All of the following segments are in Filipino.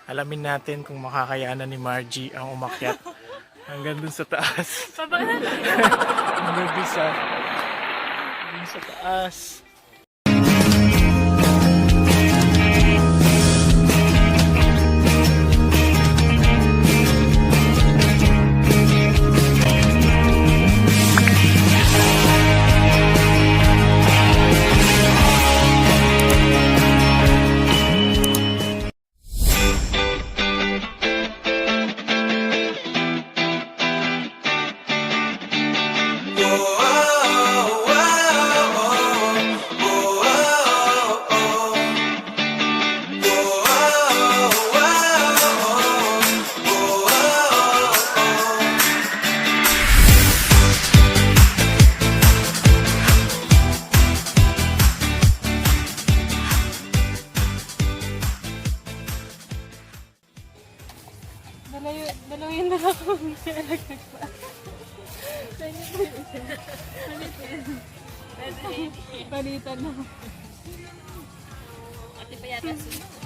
Alamin natin kung makakayanan ni Margie ang umakyat hanggang dun sa taas. Hanggang dun sa taas. Dalawin na lang ako naglalaglag pa. Palitan na. Ate pa yata sunod.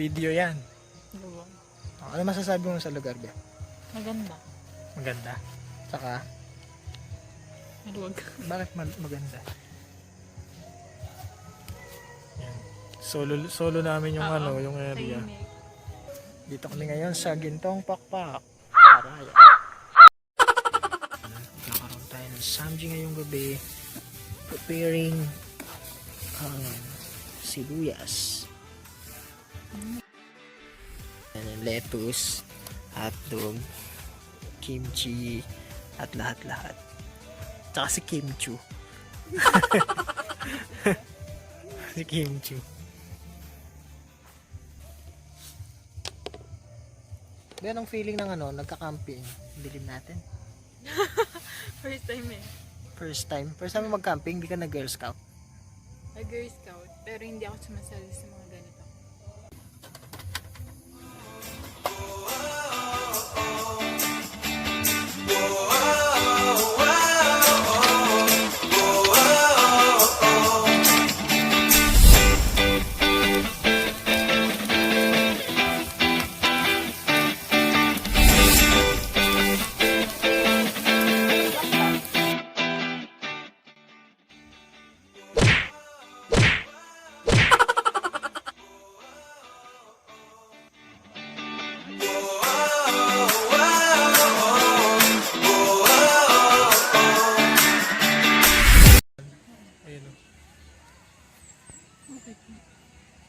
Video yan. Ano masasabi mo sa lugar ba? Maganda. Maganda. Saka, Maluwag. bakit maganda? Yan. Solo namin yung yung area. Tahimik. Dito kami ngayon sa Gintong PAKPAK. Arayat. Kakaroon tayo ng samji ngayong gabi. Preparing sibuyas. Lettuce, hotdog, kimchi, at lahat-lahat. Tsaka si Kimchu. Si Kimchu. Ben, anong feeling ng nagka-camping? Bilhin natin. First time eh. First time mo mag-camping, di ka na Girl Scout? A Girl Scout. Pero hindi ako sumasali sa mga ganito.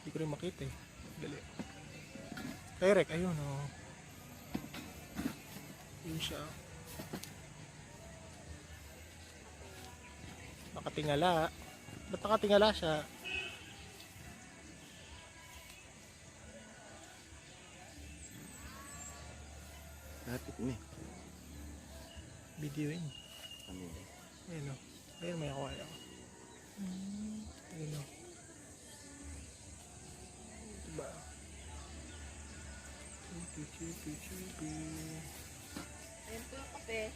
Hindi ko rin makita eh. Dali. Direct, ayun oh. Yun siya. Nakatingala. Ba't nakatingala siya? Lapit mo eh. Video yun. Ano yun? Ayun oh. Ayun may ako. Ayun oh. Diba? Chupi. Ayun po yung kape.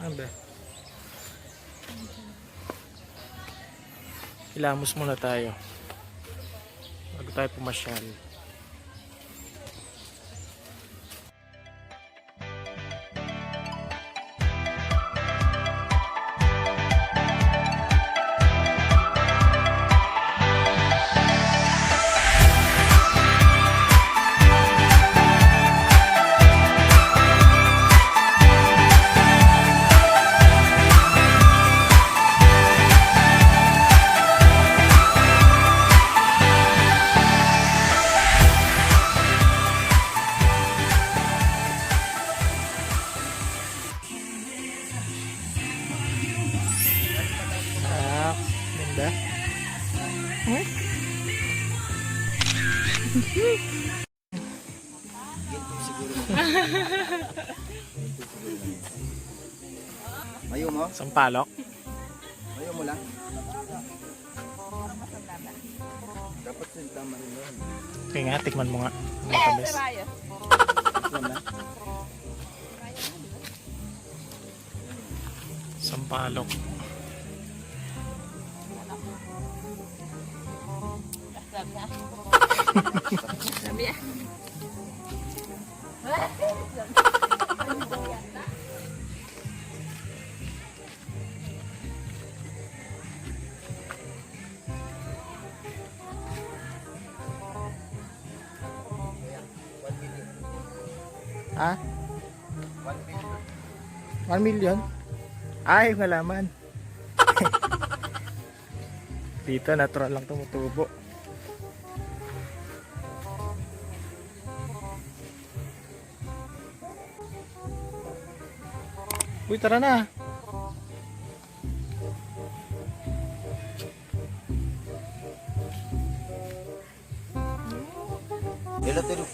Ano ba? Ilamos muna tayo bago tayo pumasyal. Ah, ganda. Hmm? Mayo mo? Sampalok. Mayo mo lang. Dapat yung tama rin yun. Okay nga, tikman mo nga. Ang tamis. Yan lang. Sampalok. Sabi ah. Ha? 1 million? Ay, malaman. Dito, natural lang tumutubo. Uy, tara na.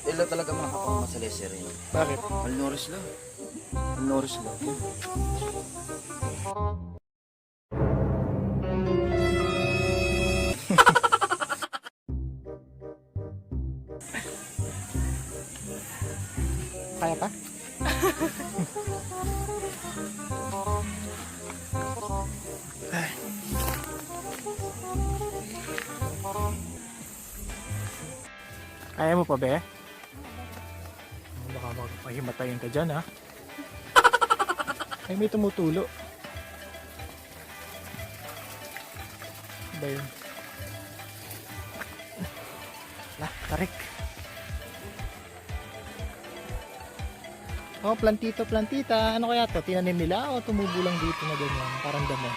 Ila talaga mga kapang masalesir yun. Bakit? Malnourished lang. Malnourished lang. Kaya pa? Ay. Kaya mo pa, be? Baka magpahimatayin ka dyan, ha? Ay, may tumutulo. Ba yun? Tarik. Oh, plantito, plantita. Ano kaya to? Tinanim nila o tumubo lang dito na ganyan? Parang damo.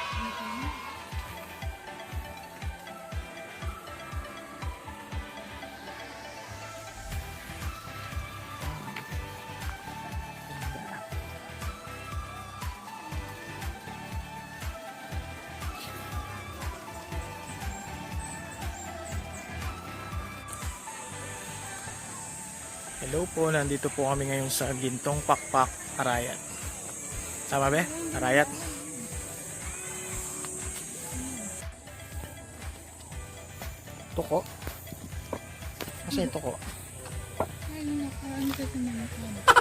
Hello po, nandito po kami ngayon sa Gintong Pakpak, Arayat. Tama ba? Arayat. Tuko. Kasi yung tuko. Ay, nakaan ka sa mga kan.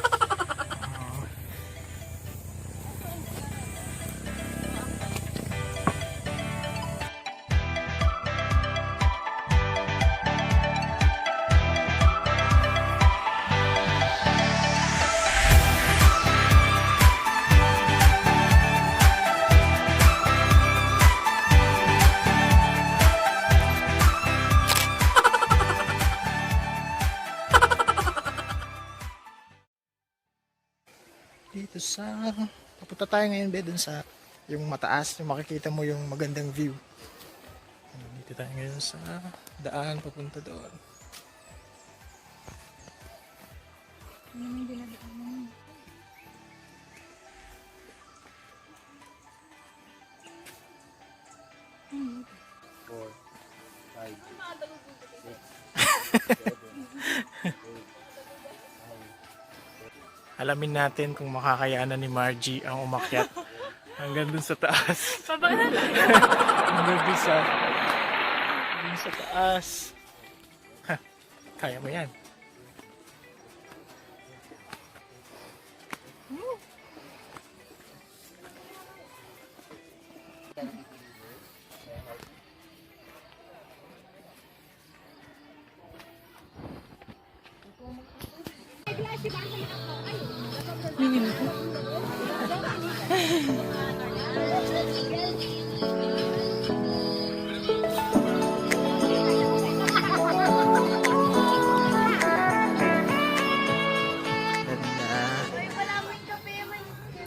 Dito sa papunta tayo ngayon dun sa yung mataas, yung makikita mo yung magandang view. Dito tayo ngayon sa daan papunta doon. Ano yung dinadaan mo? 4, 5, 6, 7, 8, 9, 10. Alamin natin kung makakayaan ni Margie ang umakyat hanggang dun sa taas. Hanggang dun sa taas. Ha, kaya mo yan. Ganda.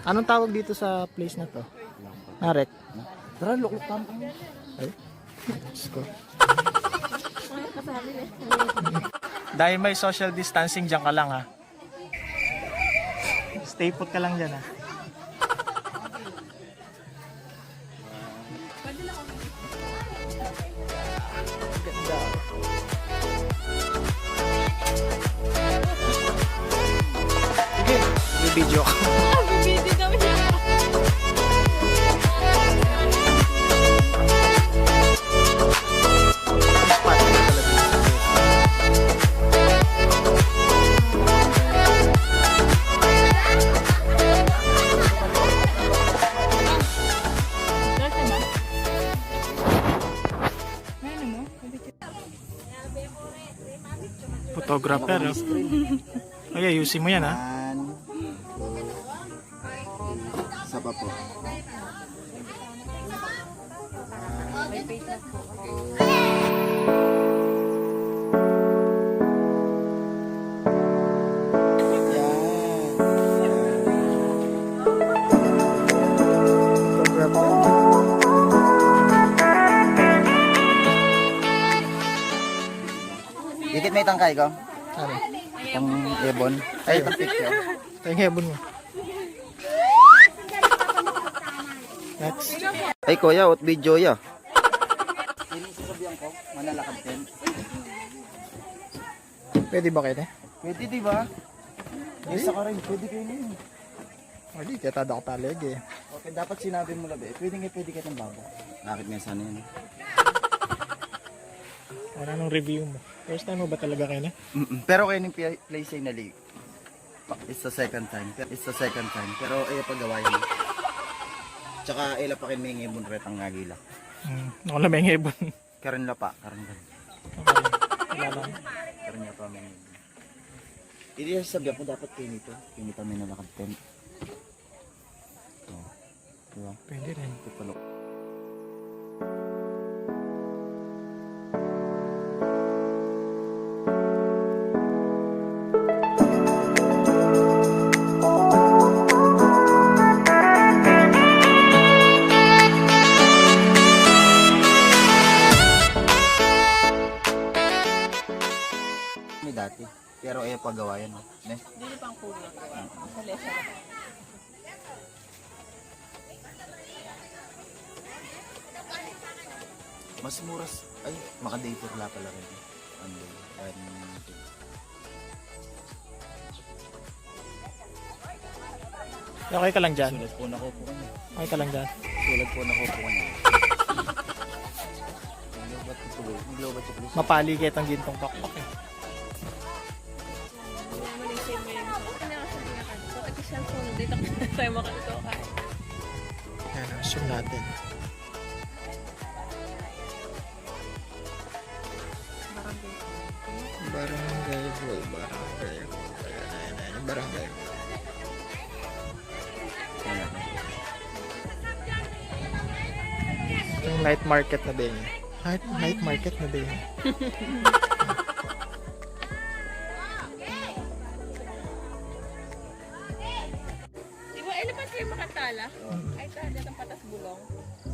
Anong tawag dito sa place na to? Narek? Tara, lukluk tampang. Ay, Diyos ko. Dahil may social distancing, dyan ka lang ha. Stay put ka lang dyan ha. Ganda. Sige, video ko. Bumiti daw siya. Photographer, oh. Ay, ayusin mo yan, ha? 1, 2, isa pa po. Photographer. Dikit may tangkay ko. Ano? Itong ebon. Ay, itong picture. Ito yung hebon mo. Next. Ay, kuya, what video ya? Sinasabihan ko, manalakad din. Pwede ba kayo, Pwede, di ba? Isa ka rin, pwede kayo na yun. Hindi, kaya tada ko talig eh. Okay, dapat sinabi mo labi. Pwede ka ng baba. Bakit nga sana yun? Ano nung review mo? First time mo ba talaga kayo, Pero kayo ng place ay nalig. It's the second time. Pero ay paggawa yun. Tsaka ila pa kin may ngibon ret ang ngagila. Ako lang may hebon. Karon la pa, karon. Wala lang. Karon niya pa may ngibon. Hindi sabi ako dapat kayo nito. Kinita may nalakad tent. Oh. Diba? Pwede rin. Tutulog. Dati. Pero ay paggawa yan. Ne? Dili pang kulang. Sa lesa. Mas muras. Ay, maka-day tour la pala rin. Ano yun? Okay ka lang dyan. Sulat po na ko po kanya. Okay ka lang dyan. Sulat po na ko po kanya. Maglobat sa pulis. Mapali kayo itong gintong pakpak eh. Dito tayo makatutukan. Ayan, zoom natin. Barangay Hall. Barangay. Yung night market na din. Night market na din. Di ba, elephant kayo makatala? Ay, tala ng patas bulong.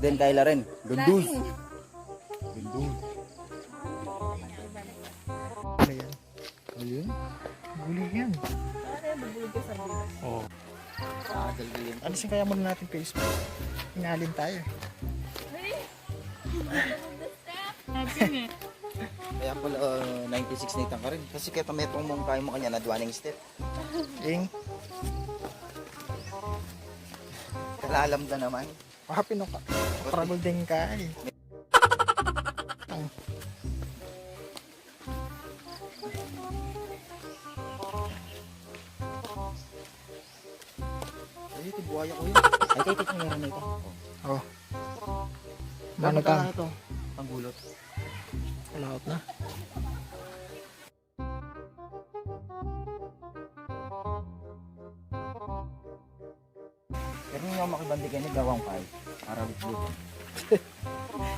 Then Kayla rin. Gundul. Gundul. Ano yan? Ayun. Guli yan. Ano yung bubulog ko sa bulong? Oo. Dalgin. Alisin kaya muna natin Facebook. Inalin tayo. Sabi nga. Kaya pala 96 na itang ka rin. Kasi kaya tametong mong kayo mo kanya na duwaning step. Ing. Kalalam na naman. Kapino ka. Paragol din ka eh. buhaya ko yun. Ay, titit mo meron na ito. Oh. Mano tang? Ito? Panggulot. Laot na. Pero nung ako makibandigan ni gawang pay. Para with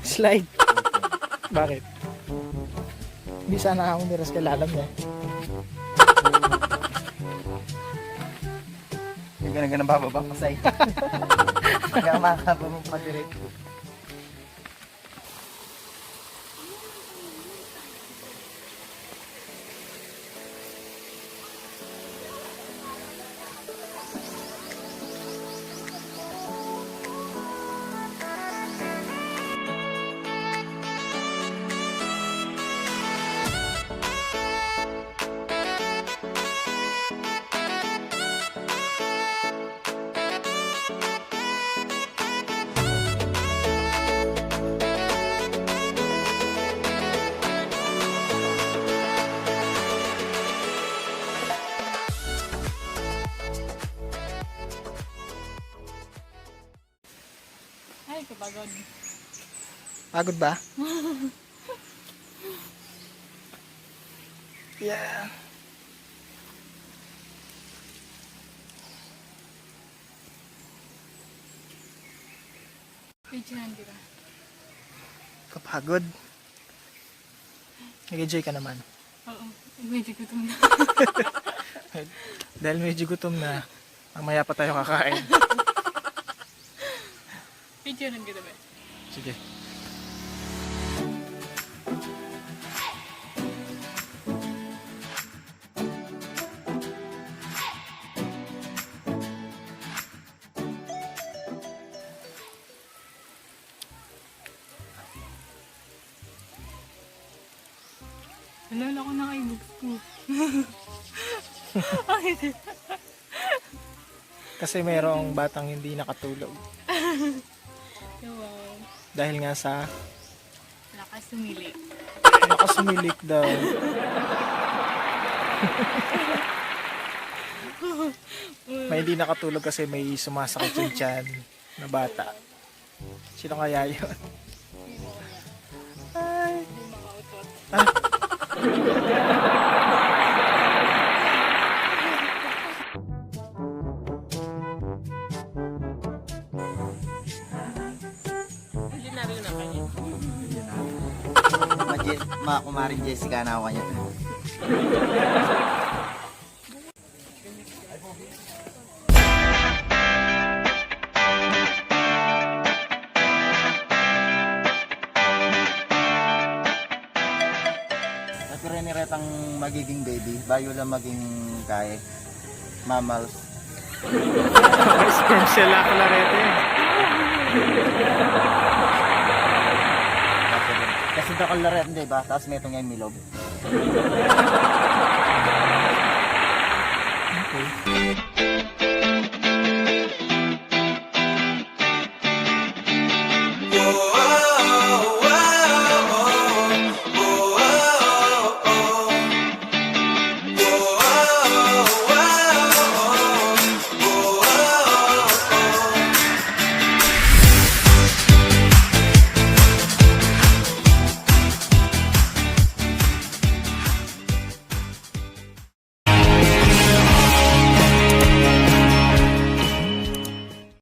Slide. Bakit? Hindi sana akong niras kay lalam niya. Yung ganang bababa pa sa'yo. Kaya makakaba mo pa direct. Ay, kapagod. Pagod ba? Yeah. Pichinan kita. Kapagod. Nag-enjoy ka naman. Oo. Medyo gutom na. Dahil medyo gutom na, mamaya pa tayo kakain. Pichinan kita ba? Sige. Nalala ko na kay Bugs ko. Kasi mayroong batang hindi nakatulog. Wow. Dahil nga sa Lakas sumili. nakasumilik daw. May hindi nakatulog kasi may sumasakit yung tiyan na bata. Sino kaya yun? Ay. Hindi makautot. Hindi na rin na kanya. Mga kumaring Jessica na ako kanya. Retang magiging baby, bayo lang maging kay mammals. Sperm cell ako na rin eh. Kasi bakal na rin, diba? Tapos may itong yung milog. Okay.